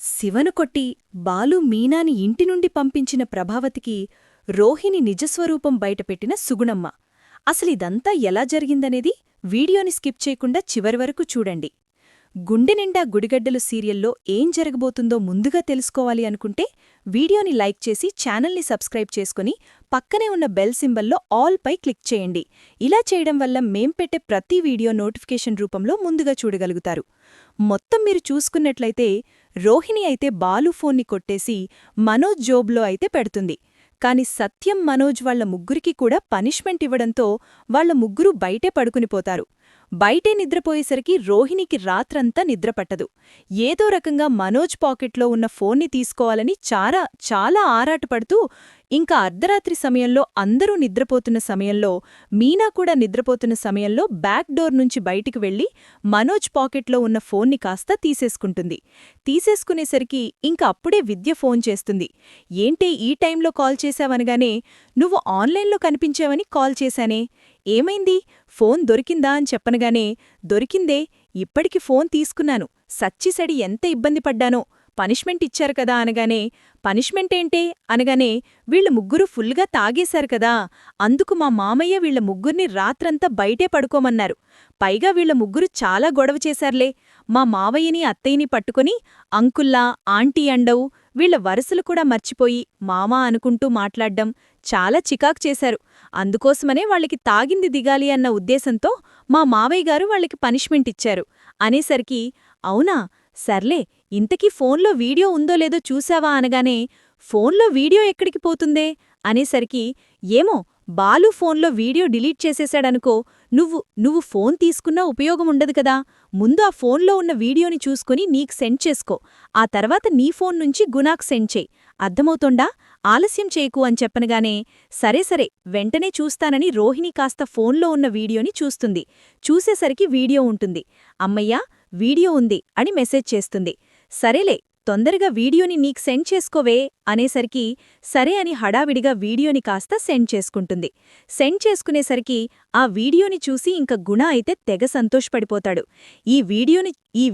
శివను కొట్టి బాలు మీనాని ఇంటినుండి పంపించిన ప్రభావతికి రోహిణి నిజస్వరూపం బయటపెట్టిన సుగుణమ్మ. అసలిదంతా ఎలా జరిగిందనేది వీడియోని స్కిప్ చేయకుండా చివరివరకు చూడండి. గుండెనిండా గుడిగడ్డలు సీరియల్లో ఏం జరగబోతుందో ముందుగా తెలుసుకోవాలి అనుకుంటే వీడియోని లైక్ చేసి ఛానల్ని సబ్స్క్రైబ్ చేసుకుని పక్కనే ఉన్న బెల్ సింబల్లో ఆల్ పై క్లిక్ చేయండి. ఇలా చేయడం వల్ల మేం పెట్టే ప్రతి వీడియో నోటిఫికేషన్ రూపంలో ముందుగా చూడగలుగుతారు. మొత్తం మీరు చూసుకున్నట్లయితే రోహిణి అయితే బాలు ఫోన్ని కొట్టేసి మనోజ్ జోబ్లో అయితే పెడుతుంది. కాని సత్యం, మనోజ్ వాళ్ల ముగ్గురికి కూడా పనిష్మెంట్ ఇవ్వడంతో వాళ్ల ముగ్గురూ బయటే పడుకునిపోతారు. బయటే నిద్రపోయేసరికి రోహిణికి రాత్రంతా నిద్రపట్టదు. ఏదో రకంగా మనోజ్ పాకెట్లో ఉన్న ఫోన్ని తీసుకోవాలని చాలా ఆరాటపడుతూ ఇంకా అర్ధరాత్రి సమయంలో అందరూ నిద్రపోతున్న సమయంలో, మీనా కూడా నిద్రపోతున్న సమయంలో బ్యాక్ డోర్ నుంచి బయటికి వెళ్లి మనోజ్ పాకెట్లో ఉన్న ఫోన్ని కాస్త తీసేసుకుంటుంది. తీసేసుకునేసరికి ఇంక అప్పుడే విద్య ఫోన్ చేస్తుంది. ఏంటే ఈ టైంలో కాల్ చేశావనగానే, నువ్వు ఆన్లైన్లో కనిపించావని కాల్ చేశానే, ఏమైంది, ఫోన్ దొరికిందా అని చెప్పనగానే, దొరికిందే, ఇప్పటికి ఫోన్ తీసుకున్నాను, సచ్చిసడి ఎంత ఇబ్బంది పడ్డానో, పనిష్మెంట్ ఇచ్చారు కదా అనగానే, పనిష్మెంటేంటే అనగానే, వీళ్ళ ముగ్గురు ఫుల్గా తాగేశారు కదా, అందుకు మా మామయ్య వీళ్ళ ముగ్గుర్ని రాత్రంతా బయటే పడుకోమన్నారు. పైగా వీళ్ళ ముగ్గురు చాలా గొడవ చేశార్లే. మా మావయ్యని అత్తయ్యని పట్టుకుని అంకుల్లా, ఆంటీ అండవు, వీళ్ల వరుసలు కూడా మర్చిపోయి మామా అనుకుంటూ మాట్లాడ్డం చాలా చికాకు చేశారు. అందుకోసమనే వాళ్ళకి తాగింది దిగాలి అన్న ఉద్దేశంతో మా మావయ్యగారు వాళ్ళకి పనిష్మెంట్ ఇచ్చారు అనేసరికి, అవునా, సర్లే, ఇంతకీ ఫోన్లో వీడియో ఉందో లేదో చూశావా అనగానే, ఫోన్లో వీడియో ఎక్కడికి పోతుందే అనేసరికి, ఏమో, బాలు ఫోన్లో వీడియో డిలీట్ చేసేశాడనుకో, నువ్వు ఫోన్ తీసుకున్నా ఉపయోగముండదు కదా, ముందు ఆ ఫోన్లో ఉన్న వీడియోని చూసుకుని నీకు సెండ్ చేసుకో, ఆ తర్వాత నీ ఫోన్ నుంచి గుణాకు సెండ్ చేయి, అర్థమవుతోందా, ఆలస్యం చేయకు అని చెప్పనగానే, సరే వెంటనే చూస్తానని రోహిణి కాస్త ఫోన్లో ఉన్న వీడియోని చూస్తుంది. చూసేసరికి వీడియో ఉంటుంది. అమ్మయ్యా, వీడియో ఉంది అని మెసేజ్ చేస్తుంది. సరేలే, తొందరగా వీడియోని నీకు సెండ్ చేసుకోవే అనేసరికి, సరే అని హడావిడిగా వీడియోని కాస్త సెండ్ చేసుకుంటుంది. సెండ్ చేసుకునేసరికి ఆ వీడియోని చూసి ఇంక గుణ అయితే తెగ సంతోషపడిపోతాడు. ఈ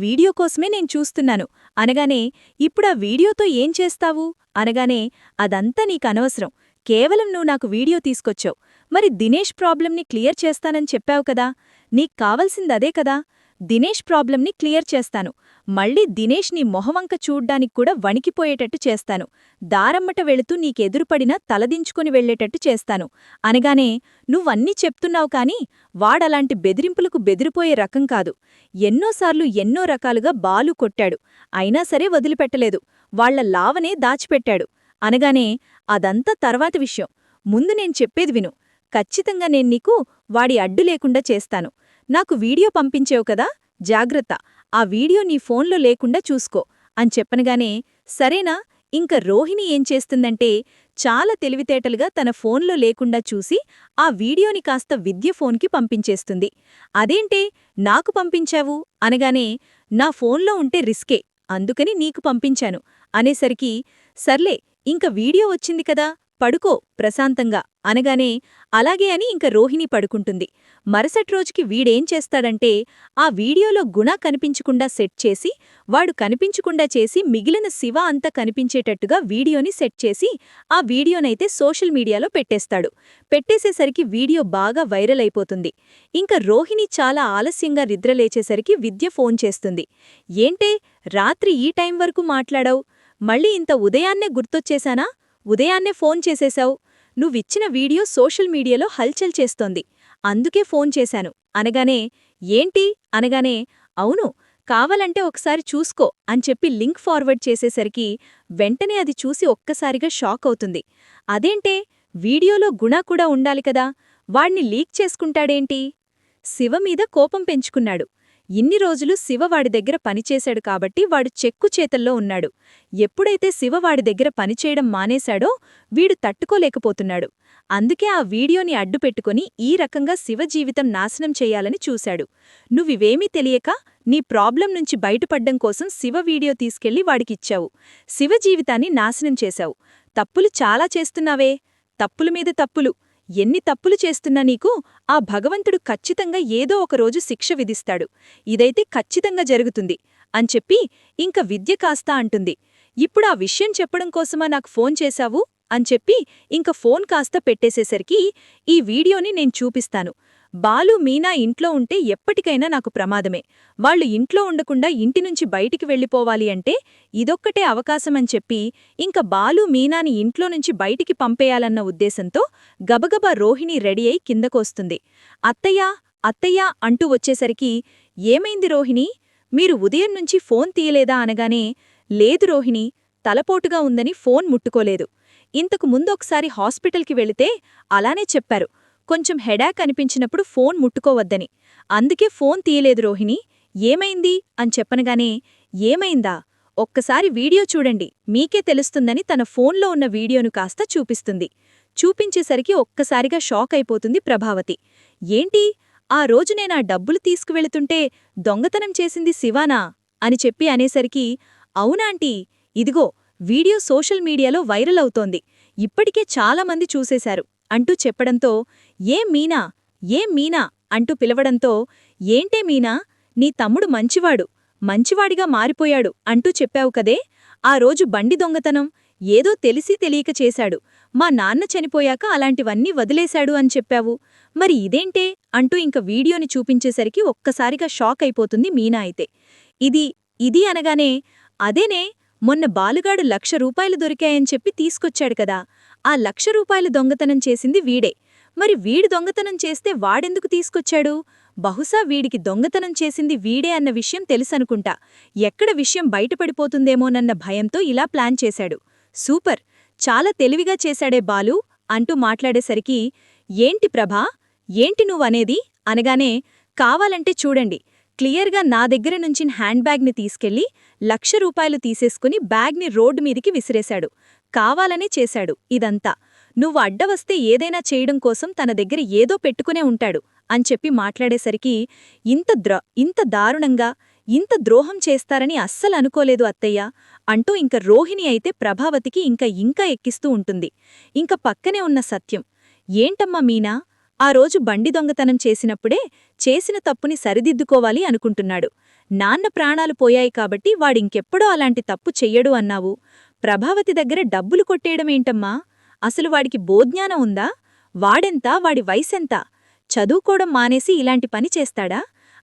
వీడియో కోసమే నేను చూస్తున్నాను అనగానే, ఇప్పుడా వీడియోతో ఏం చేస్తావు అనగానే, అదంతా నీకనవసరం, కేవలం నువ్వు నాకు వీడియో తీసుకొచ్చావు, మరి దినేష్ ప్రాబ్లంని క్లియర్ చేస్తానని చెప్పావు కదా, నీకు కావలసిందదే కదా, దినేష్ ప్రాబ్లంని క్లియర్ చేస్తాను, మళ్ళీ దినేష్ నీ మొహవంక చూడ్డానికి కూడా వణికిపోయేటట్టు చేస్తాను, దారమ్మట వెళుతూ నీకెదురుపడినా తలదించుకుని వెళ్లేటట్టు చేస్తాను అనగానే, నువ్వన్నీ చెప్తున్నావు కాని వాడలాంటి బెదిరింపులకు బెదిరిపోయే రకం కాదు. ఎన్నోసార్లు ఎన్నో రకాలుగా బాలు కొట్టాడు, అయినా సరే వదిలిపెట్టలేదు, వాళ్ల లావనే దాచిపెట్టాడు అనగానే, అదంతా తర్వాతి విషయం, ముందు నేను చెప్పేది విను, ఖచ్చితంగా నేన్నీకు వాడి అడ్డు లేకుండా చేస్తాను. నాకు వీడియో పంపించేవు కదా, జాగ్రత్త, ఆ వీడియో నీ ఫోన్లో లేకుండా చూసుకో అని చెప్పనగానే, సరేనా. ఇంక రోహిణి ఏం చేస్తుందంటే, చాలా తెలివితేటలుగా తన ఫోన్లో లేకుండా చూసి ఆ వీడియోని కాస్త విద్య ఫోన్కి పంపించేస్తుంది. అదేంటే నాకు పంపించావు అనగానే, నా ఫోన్లో ఉంటే రిస్కే, అందుకని నీకు పంపించాను అనేసరికి, సర్లే, ఇంక వీడియో వచ్చింది కదా, పడుకో ప్రశాంతంగా అనగానే, అలాగే అని ఇంక రోహిణి పడుకుంటుంది. మరుసటి రోజుకి వీడేం చేస్తాడంటే, ఆ వీడియోలో గుణ కనిపించకుండా సెట్ చేసి, వాడు కనిపించకుండా చేసి మిగిలిన శివ అంతా కనిపించేటట్టుగా వీడియోని సెట్ చేసి ఆ వీడియోనైతే సోషల్ మీడియాలో పెట్టేస్తాడు. పెట్టేసేసరికి వీడియో బాగా వైరల్ అయిపోతుంది. ఇంక రోహిణి చాలా ఆలస్యంగా నిద్రలేచేసరికి విద్య ఫోన్ చేస్తుంది. ఏంటే, రాత్రి ఈ టైం వరకు మాట్లాడావు, మళ్ళీ ఇంత ఉదయాన్నే గుర్తొచ్చేశానా, ఉదయాన్నే ఫోన్ చేసేశావు, నువ్విచ్చిన వీడియో సోషల్ మీడియాలో హల్చల్ చేస్తోంది, అందుకే ఫోన్ చేశాను అనగానే, ఏంటి అనగానే, అవును, కావాలంటే ఒకసారి చూసుకో అని చెప్పి లింక్ ఫార్వర్డ్ చేసేసరికి వెంటనే అది చూసి ఒక్కసారిగా షాక్ అవుతుంది. అదేంటే, వీడియోలో గుణ కూడా ఉండాలి కదా, వాణ్ణి లీక్ చేసుకుంటాడేంటి, శివ మీద కోపం పెంచుకున్నాడు. ఇన్ని రోజులు శివ వాడి దగ్గర పనిచేశాడు కాబట్టి వాడు చెక్కు చేతల్లో ఉన్నాడు. ఎప్పుడైతే శివ వాడి దగ్గర పనిచేయడం మానేశాడో వీడు తట్టుకోలేకపోతున్నాడు. అందుకే ఆ వీడియోని అడ్డుపెట్టుకుని ఈ రకంగా శివ జీవితం నాశనం చెయ్యాలని చూశాడు. నువ్వివేమీ తెలియక నీ ప్రాబ్లం నుంచి బయటపడ్డం కోసం శివ వీడియో తీసుకెళ్లి వాడికిచ్చావు. శివ జీవితాన్ని నాశనం చేశావు. తప్పులు చాలా చేస్తున్నావే, తప్పులమీద తప్పులు, ఎన్ని తప్పులు చేస్తున్నా నీకు ఆ భగవంతుడు ఖచ్చితంగా ఏదో ఒకరోజు శిక్ష విధిస్తాడు. ఇదైతే ఖచ్చితంగా జరుగుతుంది అని చెప్పి ఇంక విద్య కాస్త అంటుంది. ఇప్పుడా విషయం చెప్పడం కోసమా నాకు ఫోన్ చేశావు అని చెప్పి ఇంక ఫోన్ కాస్త పెట్టేసేసరికి ఈ వీడియోని నేను చూపిస్తాను. బాలు మీనా ఇంట్లో ఉంటే ఎప్పటికైనా నాకు ప్రమాదమే. వాళ్ళు ఇంట్లో ఉండకుండా ఇంటినుంచి బయటికి వెళ్ళిపోవాలి అంటే ఇదొక్కటే అవకాశమని చెప్పి ఇంక బాలు మీనాని ఇంట్లోనుంచి బయటికి పంపేయాలన్న ఉద్దేశంతో గబగబా రోహిణి రెడీ అయి కిందకొస్తుంది. అత్తయ్యా అత్తయ్యా అంటూ వచ్చేసరికి ఏమైంది రోహిణీ, మీరు ఉదయం నుంచి ఫోన్ తీయలేదా అనగానే లేదు రోహిణీ, తలపోటుగా ఉందని ఫోన్ ముట్టుకోలేదు. ఇంతకు ముందొకసారి హాస్పిటల్కి వెళితే అలానే చెప్పారు, కొంచెం హెడాక్ అనిపించినప్పుడు ఫోన్ ముట్టుకోవద్దని. అందుకే ఫోన్ తీయలేదు రోహిణీ, ఏమైంది అని చెప్పనగానే ఏమైందా, ఒక్కసారి వీడియో చూడండి మీకే తెలుస్తుందని తన ఫోన్లో ఉన్న వీడియోను కాస్త చూపిస్తుంది. చూపించేసరికి ఒక్కసారిగా షాక్ అయిపోతుంది ప్రభావతి. ఏంటి, ఆ రోజు నేనా డబ్బులు తీసుకువెళుతుంటే దొంగతనం చేసింది శివానా అని చెప్పి అనేసరికి అవునాంటీ, ఇదిగో వీడియో సోషల్ మీడియాలో వైరల్ అవుతోంది, ఇప్పటికే చాలామంది చూసేశారు అంటూ చెప్పడంతో ఏం మీనా అంటూ పిలవడంతో ఏంటే మీనా, నీ తమ్ముడు మంచివాడిగా మారిపోయాడు అంటూ చెప్పావు కదే, ఆ రోజు బండి దొంగతనం ఏదో తెలిసి తెలియక చేశాడు, మా నాన్న చనిపోయాక అలాంటివన్నీ వదిలేశాడు అని చెప్పావు, మరి ఇదేంటే అంటూ ఇంక వీడియోని చూపించేసరికి ఒక్కసారిగా షాక్ అయిపోతుంది మీనా. అయితే ఇది అనగానే అదేనే, మొన్న బాలుగాడు 1,00,000 రూపాయలు దొరికాయని చెప్పి తీసుకొచ్చాడు కదా, ఆ 1,00,000 రూపాయలు దొంగతనం చేసింది వీడే. మరి వీడు దొంగతనం చేస్తే వాడెందుకు తీసుకొచ్చాడు, బహుశా వీడికి దొంగతనం చేసింది వీడే అన్న విషయం తెలుసనుకుంటా, ఎక్కడ విషయం బయటపడిపోతుందేమోనన్న భయంతో ఇలా ప్లాన్ చేశాడు. సూపర్, చాలా తెలివిగా చేశాడే బాలు అంటూ మాట్లాడేసరికి ఏంటి ప్రభా, ఏంటి నువ్వనేది అనగానే కావాలంటే చూడండి, క్లియర్గా నా దగ్గర నుంచి హ్యాండ్ బ్యాగ్ని తీసుకెళ్లి 1,00,000 రూపాయలు తీసేసుకుని బ్యాగ్ని రోడ్డు మీదికి విసిరేశాడు. కావాలనే చేశాడు ఇదంతా. నువ్వు అడ్డవస్తే ఏదైనా చేయడం కోసం తన దగ్గర ఏదో పెట్టుకునే ఉంటాడు అని చెప్పి మాట్లాడేసరికి ఇంత దారుణంగా ఇంత ద్రోహం చేస్తారని అస్సలు అనుకోలేదు అత్తయ్య అంటూ ఇంక రోహిణి అయితే ప్రభావతికి ఇంకా ఎక్కిస్తూ ఉంటుంది. ఇంక పక్కనే ఉన్న సత్యం, ఏంటమ్మా మీనా, ఆ రోజు బండి దొంగతనం చేసినప్పుడే చేసిన తప్పుని సరిదిద్దుకోవాలి అనుకుంటున్నాడు. నాన్న ప్రాణాలు పోయాయి కాబట్టి వాడింకెప్పుడో అలాంటి తప్పు చెయ్యడు అన్నావు. ప్రభావతి దగ్గర డబ్బులు కొట్టేయడమేంటమ్మా, అసలు వాడికి బోజ్ఞానం ఉందా, వాడి వయసెంత, చదువుకోవడం మానేసి ఇలాంటి పని చేస్తాడా,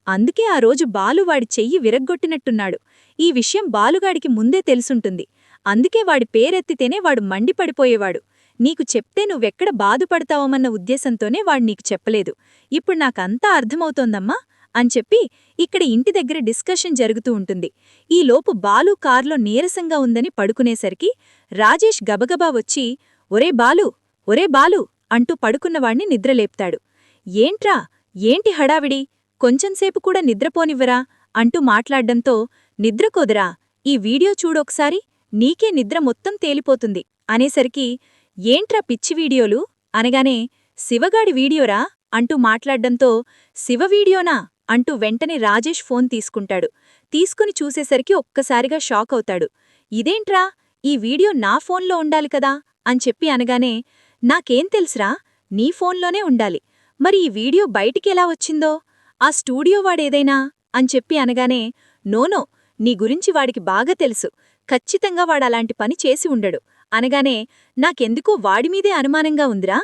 అందుకే ఆ రోజు బాలు వాడి చెయ్యి విరగ్గొట్టినట్టున్నాడు. ఈ విషయం బాలుగాడికి ముందే తెలుసుంటుంది, అందుకే వాడి పేరెత్తితేనే వాడు మండిపడిపోయేవాడు. నీకు చెప్తే నువ్వెక్కడ బాధపడతావమన్న ఉద్దేశంతోనే వాడు నీకు చెప్పలేదు. ఇప్పుడు నాకంతా అర్థమవుతోందమ్మా అని చెప్పి ఇక్కడ ఇంటి దగ్గర డిస్కషన్ జరుగుతూ ఉంటుంది. ఈలోపు బాలు కార్లో నీరసంగా ఉందని పడుకునేసరికి రాజేష్ గబగబా వచ్చి ఒరే బాలు అంటూ పడుకున్నవాణ్ణి నిద్రలేపుతాడు. ఏంటి హడావిడి, కొంచెంసేపు కూడా నిద్రపోనివ్వరా అంటూ మాట్లాడ్డంతో నిద్రకోదరా, ఈ వీడియో చూడొకసారి, నీకే నిద్ర మొత్తం తేలిపోతుంది అనేసరికి ఏంట్రా పిచ్చి వీడియోలు అనగానే శివగాడి వీడియోరా అంటూ మాట్లాడ్డంతో శివ వీడియోనా అంటూ వెంటనే రాజేష్ ఫోన్ తీసుకుంటాడు. తీసుకుని చూసేసరికి ఒక్కసారిగా షాక్ అవుతాడు. ఇదేంట్రా, ఈ వీడియో నా ఫోన్లో ఉండాలి కదా అని చెప్పి అనగానే నాకేం తెలుసురా, నీ ఫోన్లోనే ఉండాలి, మరి ఈ వీడియో బయటికెలా వచ్చిందో, ఆ స్టూడియో వాడేదైనా అని చెప్పి అనగానే నోనో, నీ గురించి వాడికి బాగా తెలుసు, ఖచ్చితంగా వాడలాంటి పని చేసి ఉండడు అనగానే నాకెందుకో వాడిమీదే అనుమానంగా ఉందిరా.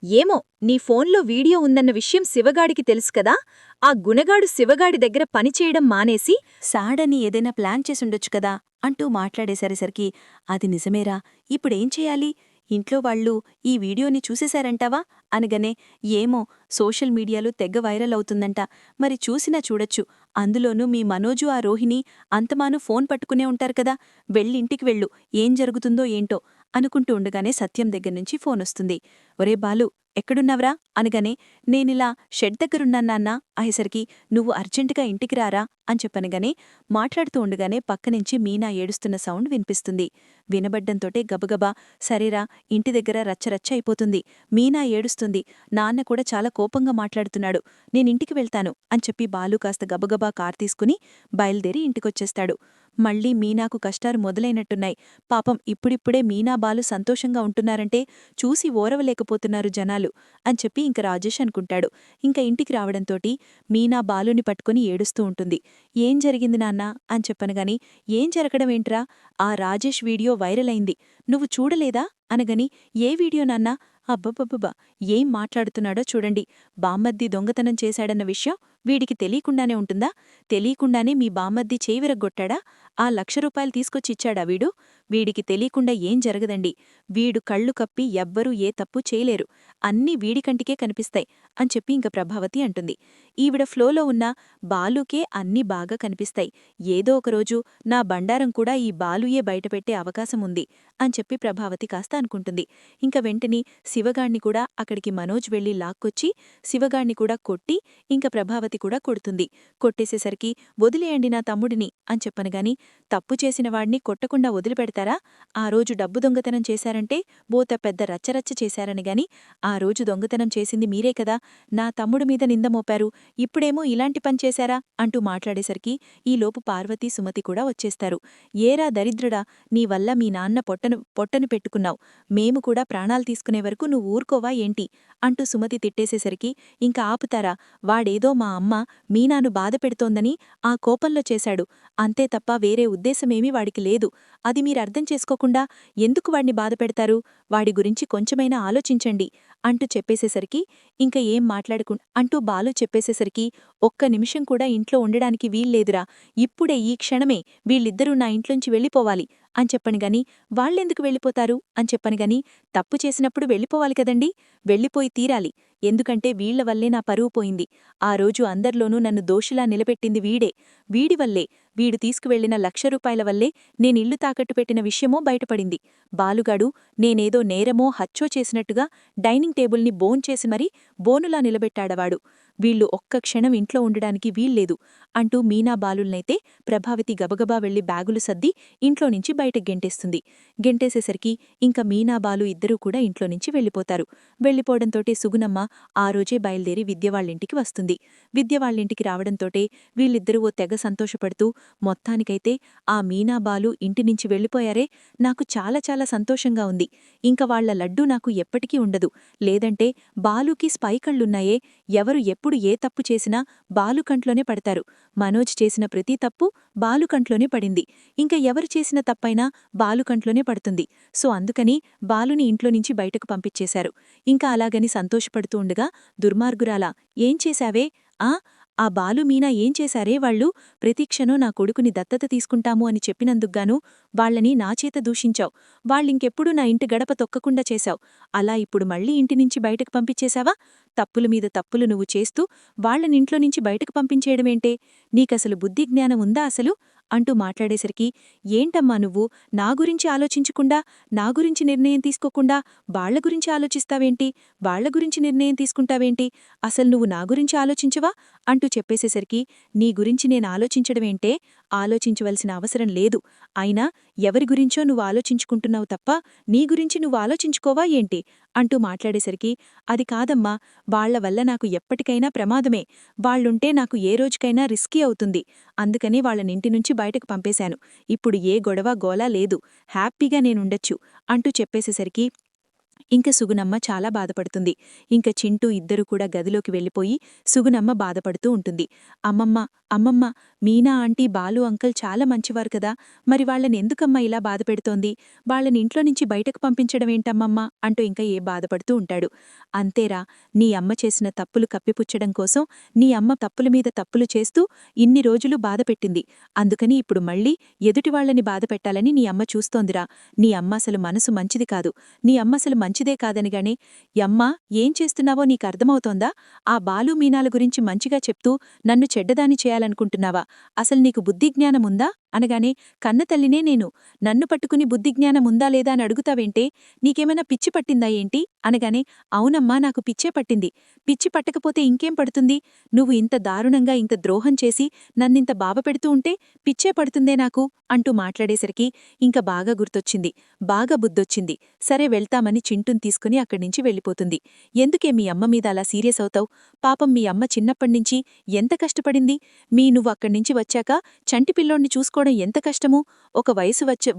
ఏమో, నీ ఫోన్లో వీడియో ఉందన్న విషయం శివగాడికి తెలుసుకదా, ఆ గుణగాడు శివగాడి దగ్గర పనిచేయడం మానేసి సాడని ఏదైనా ప్లాన్ చేసుండొచ్చు కదా అంటూ మాట్లాడేసరికి అది నిజమేరా, ఇప్పుడేం చేయాలి, ఇంట్లో వాళ్ళు ఈ వీడియోని చూసేశారంటావా అనగానే ఏమో, సోషల్ మీడియాలో తెగ వైరల్ అవుతుందంట, మరి చూసినా చూడొచ్చు, అందులోనూ మీ మనోజు ఆ రోహిణి అంతమాను ఫోన్ పట్టుకునే ఉంటారు కదా, వెళ్ళింటికి వెళ్ళు, ఏం జరుగుతుందో ఏంటో అనుకుంటూ ఉండగానే సత్యం దగ్గర్నుంచి ఫోనొస్తుంది. ఒరే బాలు, ఎక్కడున్నావ్రా అనగానే నేనిలా షెడ్ దగ్గరున్నాన్నా అయ్యేసరికి నువ్వు అర్జెంటుగా ఇంటికి రారా అని చెప్పనగానే మాట్లాడుతూ ఉండగానే పక్కనుంచి మీనా ఏడుస్తున్న సౌండ్ వినిపిస్తుంది. వినబడ్డంతోటే గబగబా సరేరా, ఇంటి దగ్గర రచ్చరచ్చ అయిపోతుంది, మీనా ఏడుస్తుంది, నాన్న కూడా చాలా కోపంగా మాట్లాడుతున్నాడు, నేనింటికి వెళ్తాను అని చెప్పి బాలు కాస్త గబగబా కార్ తీసుకుని బయలుదేరి ఇంటికొచ్చేస్తాడు. మళ్ళీ మీనాకు కష్టాలు మొదలైనట్టున్నాయి. పాపం ఇప్పుడిప్పుడే మీనా బాలు సంతోషంగా ఉంటున్నారంటే చూసి ఓరవలేకపోతున్నారు జనాలు అని చెప్పి ఇంక రాజేష్ అనుకుంటాడు. ఇంక ఇంటికి రావడంతోటి మీనా బాలుని పట్టుకుని ఏడుస్తూ ఉంటుంది. ఏం జరిగింది నాన్నా అని చెప్పనగాని, ఏం జరగడమేంట్రా, ఆ రాజేష్ వీడియో వైరల్ అయింది, నువ్వు చూడలేదా అనగని, ఏ వీడియో నాన్నా, అబ్బబ్బబ్బబ్బా ఏం మాట్లాడుతున్నాడో చూడండి, బామ్మర్ది దొంగతనం చేశాడన్న విషయం వీడికి తెలియకుండానే ఉంటుందా, తెలియకుండానే మీ బామ్మర్ది చేయి విరగ్గొట్టాడా, ఆ ₹1,00,000 తీసుకొచ్చిచ్చాడా వీడు, వీడికి తెలియకుండా ఏం జరగదండి, వీడు కళ్ళు కప్పి ఎవ్వరూ ఏ తప్పు చేయలేరు, అన్నీ వీడికంటికే కనిపిస్తాయి అని చెప్పి ఇంక ప్రభావతి అంటుంది. ఈవిడ ఫ్లోలో ఉన్న బాలుకే అన్నీ బాగా కనిపిస్తాయి, ఏదో ఒకరోజు నా బండారం కూడా ఈ బాలుయే బయటపెట్టే అవకాశం ఉంది అని చెప్పి ప్రభావతి కాస్త అనుకుంటుంది. ఇంక వెంటనే శివగాణ్ణి కూడా అక్కడికి మనోజ్ వెళ్లి లాక్కొచ్చి శివగాణ్ణి కూడా కొట్టి ఇంక ప్రభావతి కూడా కొడుతుంది. కొట్టేసేసరికి వదిలేయండి నా తమ్ముడిని అని చెప్పనగాని, తప్పు చేసిన వాడిని కొట్టకుండా వదిలిపెడతారా, ఆ రోజు డబ్బు దొంగతనం చేశారంటే బోత పెద్ద రచ్చరచ్చ చేశారని గాని, ఆ రోజు దొంగతనం చేసింది మీరే కదా, నా తమ్ముడు మీద నింద మోపారు, ఇప్పుడేమో ఇలాంటి పని చేశారా అంటూ మాట్లాడేసరికి ఈలోపు పార్వతీ సుమతి కూడా వచ్చేస్తారు. ఏరా దరిద్రుడా, నీ వల్ల మీ నాన్న పొట్టను పెట్టుకున్నావు, మేము కూడా ప్రాణాలు తీసుకునే వరకు నువ్వు ఊరుకోవా ఏంటి అంటూ సుమతి తిట్టేసేసరికి, ఇంక ఆపుతారా, వాడేదో మా అమ్మ మీనాను బాధపెడుతోందని ఆ కోపంలో చేశాడు, అంతే తప్ప వేరే ఉద్దేశమేమీ వాడికి లేదు, అది మీరర్థం చేసుకోకుండా ఎందుకు వాడిని బాధపెడతారు, వాడి గురించి కొంచెమైనా ఆలోచించండి అంటూ చెప్పేసేసరికి, ఇంక ఏం అంటూ బాలు చెప్పేసేసరికి, ఒక్క నిమిషం కూడా ఇంట్లో ఉండడానికి వీల్లేదురా, ఇప్పుడే ఈ క్షణమే వీళ్ళిద్దరూ నా ఇంట్లోంచి వెళ్ళిపోవాలి అని చెప్పనుగాని, వాళ్ళెందుకు వెళ్ళిపోతారు అని చెప్పనుగాని, తప్పు చేసినప్పుడు వెళ్ళిపోవాలి కదండి, వెళ్ళిపోయి తీరాలి, ఎందుకంటే వీళ్ల వల్లే నా పరువు పోయింది, ఆ రోజు అందర్లోనూ నన్ను దోషిలా నిలబెట్టింది వీడే, వీడి వల్లే, వీడు తీసుకువెళ్లిన ₹1,00,000 వల్లే నేనిల్లు తాకట్టు పెట్టిన విషయమో బయటపడింది, బాలుగాడు నేనేదో నేరమో హత్యో చేసినట్టుగా డైనింగ్ టేబుల్ని బోన్చేసి మరీ బోనులా నిలబెట్టాడవాడు, వీళ్ళు ఒక్క క్షణం ఇంట్లో ఉండడానికి వీల్లేదు అంటూ మీనా బాలుల్నైతే ప్రభావతి గబగబా వెళ్లి బ్యాగులు సర్ది ఇంట్లోనుంచి బయటకు గెంటేస్తుంది. గెంటేసేసరికి ఇంక మీనా బాలు ఇద్దరూ కూడా ఇంట్లోనుంచి వెళ్ళిపోతారు. వెళ్ళిపోవడంతోటే సుగుణమ్మ ఆ రోజే బయలుదేరి విద్యవాళ్ళింటికి వస్తుంది. విద్యవాళ్ళింటికి రావడంతోటే వీళ్ళిద్దరూ ఓ తెగ సంతోషపడుతూ, మొత్తానికైతే ఆ మీనా బాలు ఇంటినుంచి వెళ్ళిపోయారే, నాకు చాలా చాలా సంతోషంగా ఉంది, ఇంక వాళ్ల లడ్డూ నాకు ఎప్పటికీ ఉండదు, లేదంటే బాలుకి స్పై కళ్ళున్నాయే, ఎవరు ఎప్పుడు ఏ తప్పు చేసినా బాలు కంట్లోనే పడతారు, మనోజ్ చేసిన ప్రతి తప్పు బాలు కంట్లోనే పడింది, ఇంక ఎవరు చేసిన తప్పైనా బాలు కంట్లోనే పడుతుంది, సో అందుకని బాలుని ఇంట్లోనుంచి బయటకు పంపించేశారు. ఇంకా అలాగని సంతోషపడుతూ ఉండగా, దుర్మార్గురాలా ఏం చేశావే, ఆ బాలు మీనా ఏం చేశారే వాళ్ళు, ప్రతిక్షణం నా కొడుకుని దత్తత తీసుకుంటాము అని చెప్పినందుకుగాను వాళ్లని నాచేత దూషించావు, వాళ్ళింకెప్పుడూ నా ఇంటి గడప తొక్కకుండా చేశావు, అలా ఇప్పుడు మళ్ళీ ఇంటినుంచి బయటకు పంపించేశావా, తప్పుల మీద తప్పులు నువ్వు చేస్తూ వాళ్లనింట్లోనుంచి బయటకు పంపించేయడమేంటే, నీకసలు బుద్ధిజ్ఞానం ఉందా అసలు అంటూ మాట్లాడేసరికి, ఏంటమ్మా నువ్వు నా గురించి ఆలోచించకుండా, నా గురించి నిర్ణయం తీసుకోకుండా వాళ్ల గురించి ఆలోచిస్తావేంటి, వాళ్ల గురించి నిర్ణయం తీసుకుంటావేంటి, అసలు నువ్వు నా గురించి ఆలోచించవా అంటూ చెప్పేసేసరికి, నీ గురించి నేను ఆలోచించడమేంటే, ఆలోచించవలసిన అవసరం లేదు, అయినా ఎవరి గురించో నువ్వు ఆలోచించుకుంటున్నావు తప్ప నీ గురించి నువ్వు ఆలోచించుకోవా ఏంటి అంటూ మాట్లాడేసరికి, అది కాదమ్మా, వాళ్ల వల్ల నాకు ఎప్పటికైనా ప్రమాదమే, వాళ్లుంటే నాకు ఏ రోజుకైనా రిస్కీ అవుతుంది, అందుకనే వాళ్లనింటినుంచి బయటకు పంపేశాను, ఇప్పుడు ఏ గొడవ గోలా లేదు, హ్యాపీగా నేనుండొచ్చు అంటూ చెప్పేసేసరికి ఇంక సుగుణమ్మ చాలా బాధపడుతుంది. ఇంక చింటూ ఇద్దరూ కూడా గదిలోకి వెళ్ళిపోయి సుగుణమ్మ బాధపడుతూ ఉంటుంది. అమ్మమ్మ మీనా ఆంటీ బాలు అంకల్ చాలా మంచివారు కదా, మరి వాళ్ళనెందుకమ్మా ఇలా బాధపెడుతోంది, వాళ్ళని ఇంట్లోనుంచి బయటకు పంపించడమేంటమ్మమ్మా అంటూ ఇంకా బాధపడుతూ ఉంటాడు. అంతేరా, నీ అమ్మ చేసిన తప్పులు కప్పిపుచ్చడం కోసం నీ అమ్మ తప్పుల మీద తప్పులు చేస్తూ ఇన్ని రోజులు బాధపెట్టింది, అందుకని ఇప్పుడు మళ్ళీ ఎదుటివాళ్లని బాధపెట్టాలని నీ అమ్మ చూస్తోందిరా, నీ అమ్మ అసలు మనసు మంచిది కాదు, నీ అమ్మసలు మంచిదే కాదనిగానే, యమ్మా ఏం చేస్తున్నావో నీకర్థమవుతోందా, ఆ బాలు మీనాల గురించి మంచిగా చెప్తూ నన్ను చెడ్డదాని చేయాలనుకుంటున్నావా, అసలు నీకు బుద్ధిజ్ఞానముందా అనగానే, కన్నతల్లినే నేను, నన్ను పట్టుకుని బుద్ధిజ్ఞానముందా లేదా అని అడుగుతావేంటే, నీకేమైనా పిచ్చి పట్టిందా ఏంటి అనగానే, అవునమ్మా నాకు పిచ్చే పట్టింది, పిచ్చి పట్టకపోతే ఇంకేం పడుతుంది, నువ్వు ఇంత దారుణంగా ఇంత ద్రోహం చేసి నన్నింత బాధపెడుతూ ఉంటే పిచ్చే పడుతుందే నాకు అంటూ మాట్లాడేసరికి ఇంక బాగా గుర్తొచ్చింది, బాగా బుద్ధొచ్చింది, సరే వెళ్తామని చింటూని తీసుకుని అక్కడ్నించి వెళ్ళిపోతుంది. ఎందుకే మీ అమ్మ మీద అలా సీరియస్ అవుతావ్? పాపం మీ అమ్మ చిన్నప్పటినుంచి ఎంత కష్టపడింది? నువ్వు అక్కడ్నించి వచ్చాక చంటి పిల్లోణ్ణి చూసుకోవడం ఎంత కష్టమో? ఒక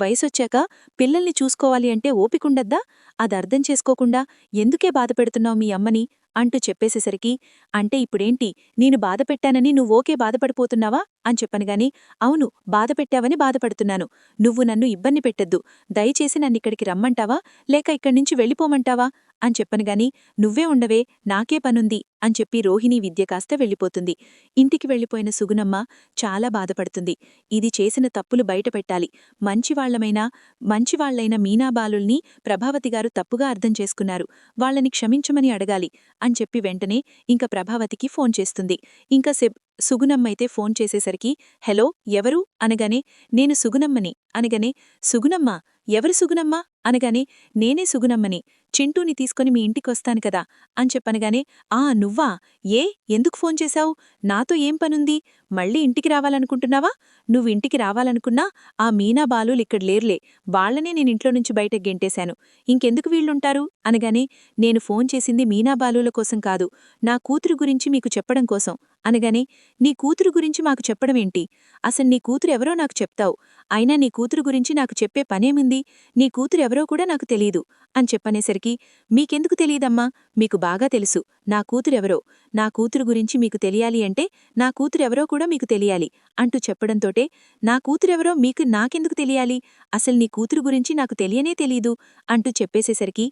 వయసొచ్చాక పిల్లల్ని చూసుకోవాలి అంటే ఓపికుండద్దా? అదర్థం చేసుకోకుండా ఎందుకే బాధపెడుతున్నావు మీ అమ్మని? అంటూ చెప్పేసేసరికి, అంటే ఇప్పుడేంటి, నేను బాధపెట్టానని నువ్వోకే బాధపడిపోతున్నావా అని చెప్పనుగాని, అవును, బాధపెట్టావని బాధపడుతున్నాను. నువ్వు నన్ను ఇబ్బంది పెట్టొద్దు. దయచేసి నన్నిక్కడికి రమ్మంటావా, లేక ఇక్కడ్నించి వెళ్ళిపోమంటావా అని చెప్పనుగాని, నువ్వే ఉండవే, నాకే పనుంది అని చెప్పి రోహిణీ విద్య కాస్త వెళ్ళిపోతుంది. ఇంటికి వెళ్ళిపోయిన సుగుణమ్మ చాలా బాధపడుతుంది. ఇది చేసిన తప్పులు బయటపెట్టాలి. మంచివాళ్లైన మీనాబాలుల్ని ప్రభావతిగారు తప్పుగా అర్థం చేసుకున్నారు. వాళ్ళని క్షమించమని అడగాలి అని చెప్పి వెంటనే ఇంక ప్రభావతికి ఫోన్ చేస్తుంది. ఇంక సుగుణమ్మైతే ఫోన్ చేసేసరికి, హలో, ఎవరు అనగానే, నేను సుగుణమ్మని అనగానే, సుగుణమ్మ, ఎవరు సుగుణమ్మ అనగానే, నేనే సుగుణమ్మని, చింటూని తీసుకొని మీ ఇంటికొస్తాను కదా అని చెప్పనగానే, నువ్వా? ఎందుకు ఫోన్ చేశావు? నాతో ఏం పనుంది? మళ్ళీ ఇంటికి రావాలనుకుంటున్నావా? నువ్వు ఇంటికి రావాలనుకున్నా ఆ మీనా బాలులు ఇక్కడ లేర్లే, వాళ్లనే నేనింట్లో నుంచి బయటకు గెంటేశాను. ఇంకెందుకు వీళ్లుంటారు అనగానే, నేను ఫోన్ చేసింది మీనా బాలుల కోసం కాదు, నా కూతురు గురించి మీకు చెప్పడం కోసం అనగానే, నీ కూతురు గురించి మాకు చెప్పడమేంటి? అసలు నీ కూతురెవరో నాకు చెప్తావు. అయినా నీ కూతురు గురించి నాకు చెప్పే పనేముంది? నీ కూతురెవరో కూడా నాకు తెలీదు అని చెప్పనేసరికి, మీకెందుకు తెలీదమ్మా? మీకు బాగా తెలుసు నా కూతురెవరో. నా కూతురు గురించి మీకు తెలియాలి అంటే నా కూతురెవరో కూడా మీకు తెలియాలి అంటూ చెప్పడంతోటే, నా కూతురెవరో నాకెందుకు తెలియాలి? అసలు నీ కూతురు గురించి నాకు తెలియనే తెలీదు అంటూ చెప్పేసేసరికి,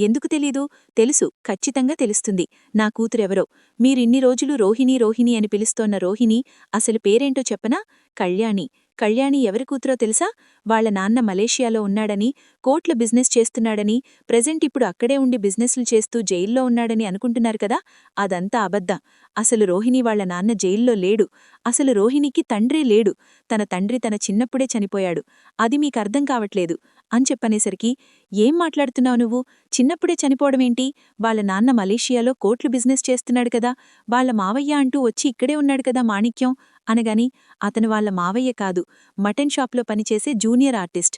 ఎందుకు తెలీదు? తెలుసు, ఖచ్చితంగా తెలుస్తుంది నా కూతురెవరో. మీరిన్ని రోజులు రోహిణీ రోహిణీ అని పిలుస్తోన్న రోహిణి అసలు పేరేంటో చెప్పనా? కళ్యాణి. కళ్యాణి ఎవరి కూతురో తెలుసా? వాళ్ల నాన్న మలేషియాలో ఉన్నాడని, కోట్ల బిజినెస్ చేస్తున్నాడని, ప్రెజెంట్ ఇప్పుడు అక్కడే ఉండి బిజినెస్లు చేస్తూ జైల్లో ఉన్నాడని అనుకుంటున్నారు కదా? అదంతా అబద్ధం. అసలు రోహిణి వాళ్ల నాన్న జైల్లో లేడు. అసలు రోహిణికి తండ్రే లేడు. తన తండ్రి తన చిన్నప్పుడే చనిపోయాడు. అది మీకర్థం కావట్లేదు అని చెప్పనేసరికి, ఏం మాట్లాడుతున్నావు నువ్వు? చిన్నప్పుడే చనిపోవడమేంటి? వాళ్ల నాన్న మలేషియాలో కోట్లు బిజినెస్ చేస్తున్నాడు కదా, వాళ్ల మావయ్య అంటూ వచ్చి ఇక్కడే ఉన్నాడు కదా మాణిక్యం అనగాని, అతను వాళ్ల మావయ్య కాదు, మటన్ షాప్లో పనిచేసే జూనియర్ ఆర్టిస్ట్